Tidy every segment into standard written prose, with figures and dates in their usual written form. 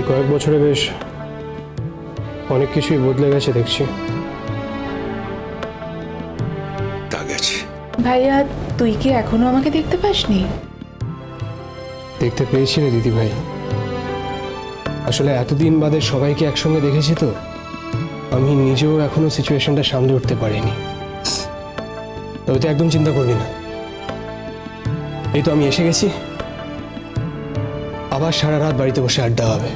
এই কয়েক বছরে বেশ অনেক কিছুই বদলে গেছে দেখছি। তা গেছে। ভাইয়া তুই কি এখনো আমাকে দেখতে পাসনি? দেখতে পেয়েছি রে দিদি ভাই, আসলে এতদিন বাদে সবাইকে একসঙ্গে দেখেছি তো আমি নিজেও এখনো সিচুয়েশনটা সামলে উঠতে পারিনি। তবে তুই একদম চিন্তা করবি না, এই তো আমি এসে গেছি, আবার সারা রাত বাড়িতে বসে আড্ডা হবে।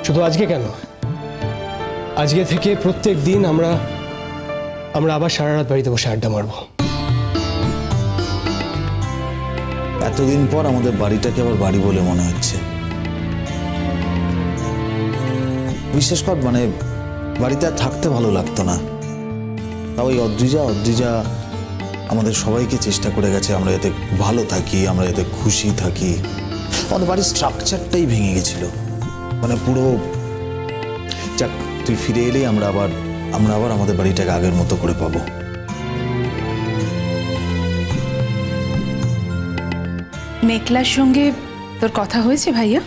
শুধু আজকে কেন, আজকে থেকে প্রত্যেক দিন আমরা আবার সারা রাত বাড়িতে বসে আড্ডা মারবো। এতদিন পর আমাদের বাড়িটাকে আবার বাড়ি বলে মনে হচ্ছে। বিশেষ করে মানে বাড়িতে আর থাকতে ভালো লাগতো না। তা ওই অদ্রিজা আমাদের সবাইকে চেষ্টা করে গেছে আমরা যাতে ভালো থাকি, আমরা যাতে খুশি থাকি। আমাদের বাড়ির স্ট্রাকচারটাই ভেঙে গেছিল, মানে পুরো। যাক, তুই ফিরে এলেই আমরা আবার আমাদের বাড়িটাকে আগের মতো করে পাবো। মেঘলার সঙ্গে তোর কথা হয়েছে ভাইয়া?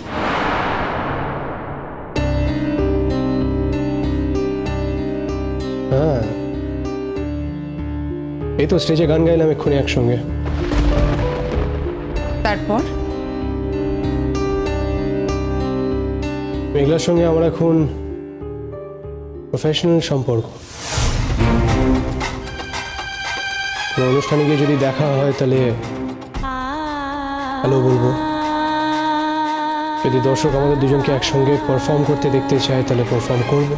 হ্যাঁ, এই তো স্টেজে গান গাইলাম এক্ষুনি একসঙ্গে। তারপর মেঘলার সঙ্গে আমার এখন প্রফেশনাল সম্পর্ক। কোনো অনুষ্ঠানে গিয়ে যদি দেখা হয় তাহলে হ্যালো বলবো, যদি দর্শক আমাদের দুজনকে একসঙ্গে পারফর্ম করতে দেখতে চায় তাহলে পারফর্ম করবো।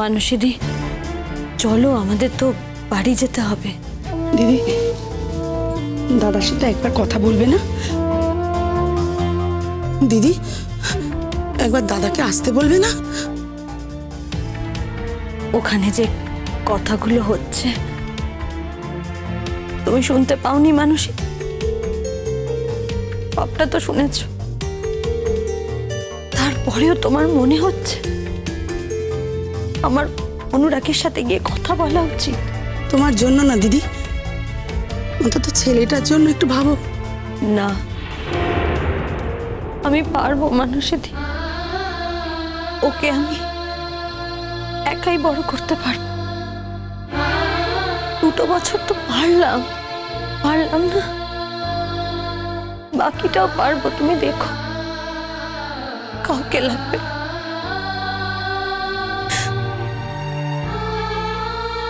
মানসীদি, চলো আমাদের তো বাড়ি যেতে হবে। দিদি, দাদার সাথে একবার কথা বলবে না? দিদি, একবার দাদাকে আসতে বলবে না? ওখানে যে কথাগুলো হচ্ছে তুমি শুনতে পাওনি মানসী? সবটা তো শুনেছ, তারপরেও তোমার মনে হচ্ছে আমার অনুরাগের সাথে গিয়ে কথা বলা উচিত? তোমার জন্য না দিদি, অন্তত ছেলেটার জন্য একটু ভাবো না। আমি পারবো মানসীদি, ওকে আমি একাই বড় করতে পারবো। 2 বছর তো পারলাম না, বাকিটাও পারবো। তুমি দেখো, কাউকে লাগবে।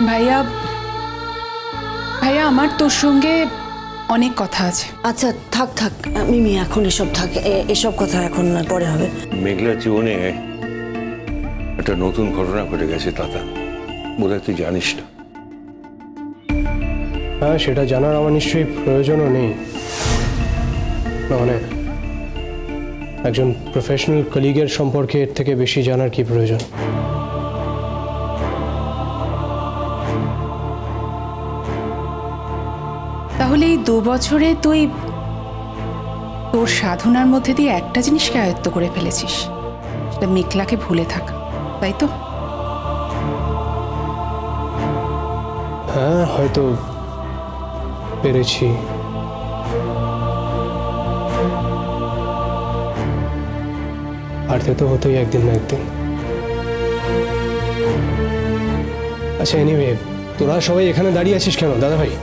ভাইয়া আমার তোর সঙ্গে অনেক কথা আছে। আচ্ছা থাক মিমি, এখন এসব থাক, এসব কথা এখন না, পরে হবে। মেঘলার জীবনে একটা নতুন ঘটনা ঘটে গেছে দাদা, বোধহয় তুই জানিস না। হ্যাঁ, সেটা জানার আমার নিশ্চয়ই প্রয়োজনও নেই। মানে একজন প্রফেশনাল কলিগের সম্পর্কে এর থেকে বেশি জানার কি প্রয়োজন? তাহলে এই 2 বছরে তুই তোর সাধনার মধ্যে দিয়ে একটা জিনিসকে আয়ত্ত করে ফেলেছিস, সেটা মেঘলাকে ভুলে থাকা, তাই তো? হ্যাঁ, হয়তো পেরেছি। পারতে তো হতোই একদিন না একদিন। আচ্ছা, এনিওয়ে, তোরা সবাই এখানে দাঁড়িয়ে আছিস কেন? দাদা ভাই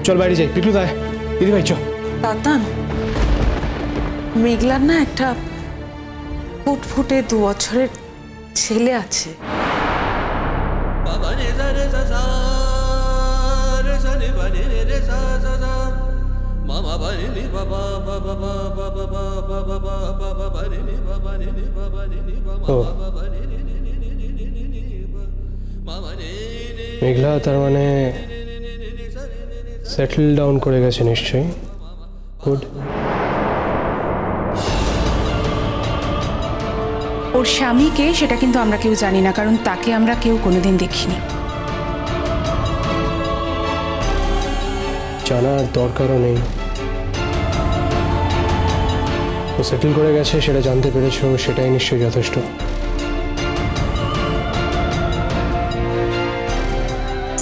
চল বাইরে যাই। পিকলু দায়, দিদি ভাই চল। দাদান, মেঘলার না একটা ফুটফুটে 2 বছরের ছেলে আছে। মেঘলা তার মানে সেটেল ডাউন করে গেছে নিশ্চয়ই। গুড। ওর স্বামীকে সেটা কিন্তু আমরা কেউ জানি না, কারণ তাকে আমরা কেউ কোনোদিন দেখিনি। জানার দরকারও নেই। ও সেটেল করে গেছে, সেটা জানতে পেরেছো, সেটাই নিশ্চয়ই যথেষ্ট।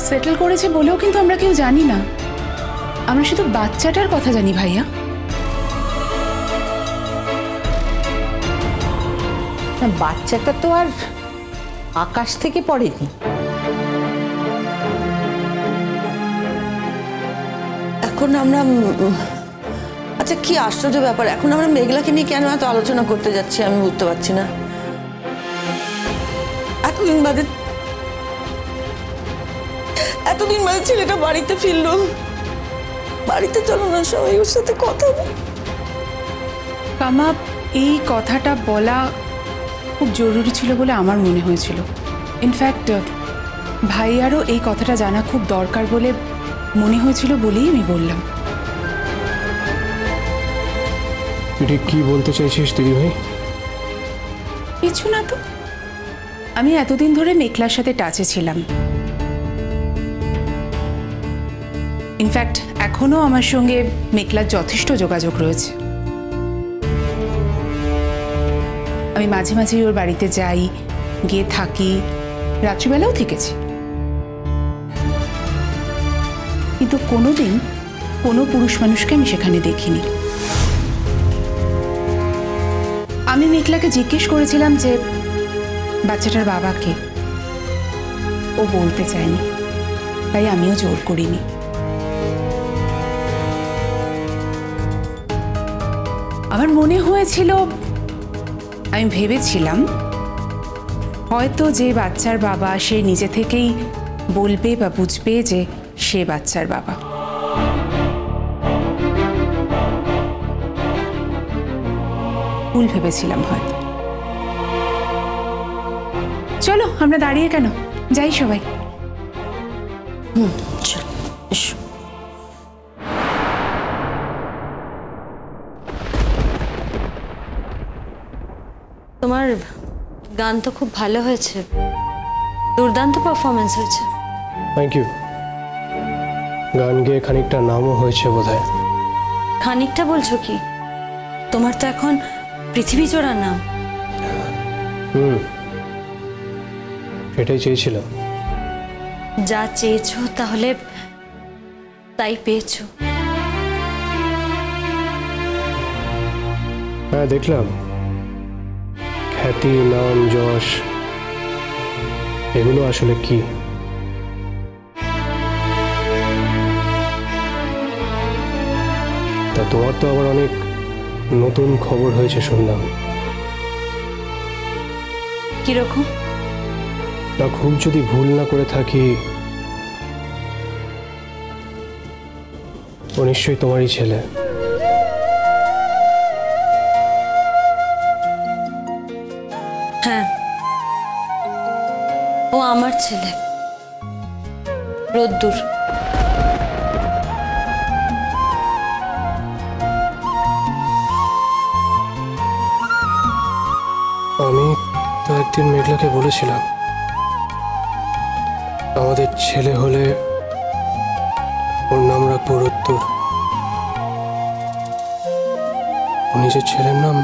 সেটেল করেছে বলেও কিন্তু আমরা কেউ জানি না। আমরা শুধু বাচ্চাটার কথা জানি ভাইয়া। না, বাচ্চাটা তো আর আকাশ থেকে পড়েনি। এখন আমরা আচ্ছা কি আশ্চর্য ব্যাপার, এখন আমরা মেঘলাকে নিয়ে কেন এত আলোচনা করতে যাচ্ছি আমি বুঝতে পারছি না। এতদিন বাদে ছেলেটা বাড়িতে ফিরলো। বাড়িতে চলো না সবাই ওর সাথে কথা বল। কামা, এই কথাটা বলা খুব জরুরি ছিল বলে আমার মনে হয়েছিল। ইনফ্যাক্ট ভাইয়ারও এই কথাটা জানা খুব দরকার বলে মনে হয়েছিল বলেই আমি বললাম। তুই কি বলতে চাইছিস দিদি ভাই? কিছু না তো, আমি এতদিন ধরে মেঘলার সাথে টাচে ছিলাম। ইনফ্যাক্ট এখনো আমার সঙ্গে মেঘলার যথেষ্ট যোগাযোগ রয়েছে। আমি মাঝে মাঝেই ওর বাড়িতে যাই, গিয়ে থাকি, রাত্রিবেলাও থেকেছি। কিন্তু কোনোদিন কোনো পুরুষ মানুষকে আমি সেখানে দেখিনি। আমি মেঘলাকে জিজ্ঞেস করেছিলাম যে বাচ্চাটার বাবাকে, ও বলতে চায়নি, তাই আমিও জোর করিনি। আমার মনে হয়েছিল, আমি ভেবেছিলাম হয়তো যে বাচ্চার বাবা সে নিজে থেকেই বলবে বা বুঝবে যে সে বাচ্চার বাবা। ভুল ভেবেছিলাম হয়তো। চলো আমরা দাঁড়িয়ে কেন, যাই সবাই। চল এসো। তোমার গান তো খুব ভালো হয়েছে, দুর্দান্ত পারফরমেন্স হয়েছে। Thank you. গান গেয়ে খানিকটা নামও হয়েছে বোধহয়। খানিকটা বলছো কি? তোমার তো এখন পৃথিবী জোড়া নাম। সেটাই চেয়েছিলাম। যা চেয়েছো তাহলে তাই পেয়েছো। হ্যাঁ দেখলাম, খ্যাতি, নাম, যশ এগুলো আসলে কি? তা তোমার তো আবার অনেক নতুন খবর হয়েছে শুনলাম। কিরকম? তা খুব যদি ভুল না করে থাকি, ও নিশ্চয়ই তোমারই ছেলে। হ্যাঁ, ও আমার ছেলে রোদ্দুর। আমি তো একদিন মেঘলাকে বলেছিলাম আমাদের ছেলে হলে ওর নাম রাখবো রোদ্দুর। ও নিজের ছেলের নাম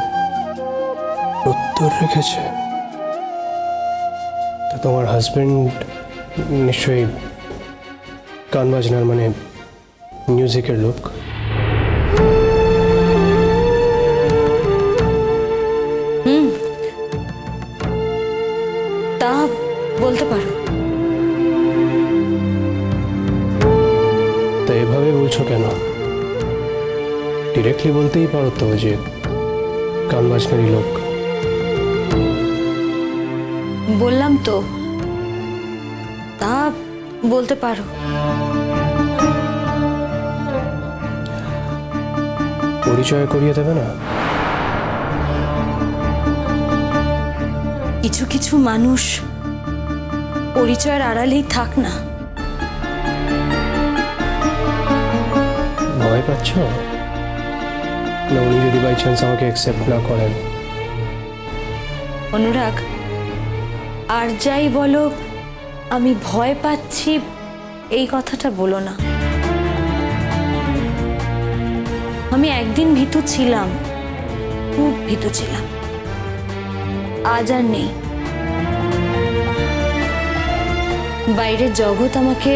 রোদ্দুর রেখেছে। তা তোমার হাজবেন্ড নিশ্চয়ই গান বাজনার মানে মিউজিকের লোক। তা বলতে পারো। তা এভাবে বলছো কেন? ডিরেক্টলি বলতেই পারো তো যে গান বাজনারই লোক। বললাম তো, তা বলতে পারো। পরিচয় করিয়ে দেবে না? কিছু কিছু মানুষ পরিচয়ের আড়ালেই থাক না। ভয় পাচ্ছ না উনি যদি বাই চান্স আমাকে অ্যাকসেপ্ট না করেন? অনুরাগ, আর যাই বলো, আমি ভয় পাচ্ছি এই কথাটা বলো না। আমি একদিন ভীতু ছিলাম, খুব ভীতু ছিলাম, আজ আর নেই। বাইরের জগৎ আমাকে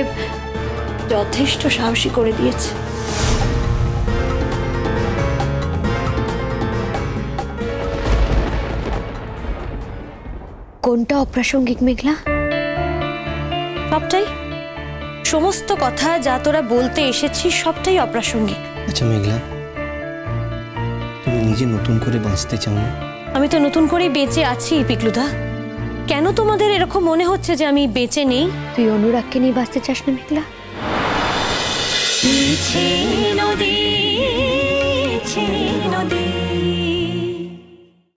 যথেষ্ট সাহসী করে দিয়েছে। কোনটা অপ্রাসঙ্গিক মেঘলা? সবটাই, সমস্ত কথা যা তোরা বলতে এসেছিস সবটাই অপ্রাসঙ্গিক। আচ্ছা মেঘলা, তুমি নিজে নতুন করে বাঁচতে চাও না? আমি তো নতুন করে বেঁচে আছি পিকলুদা। কেন তোমাদের এরকম মনে হচ্ছে যে আমি বেঁচে নেই? তুই অনুরাগকে নিয়ে বাঁচতে চাস না মেঘলা? নদী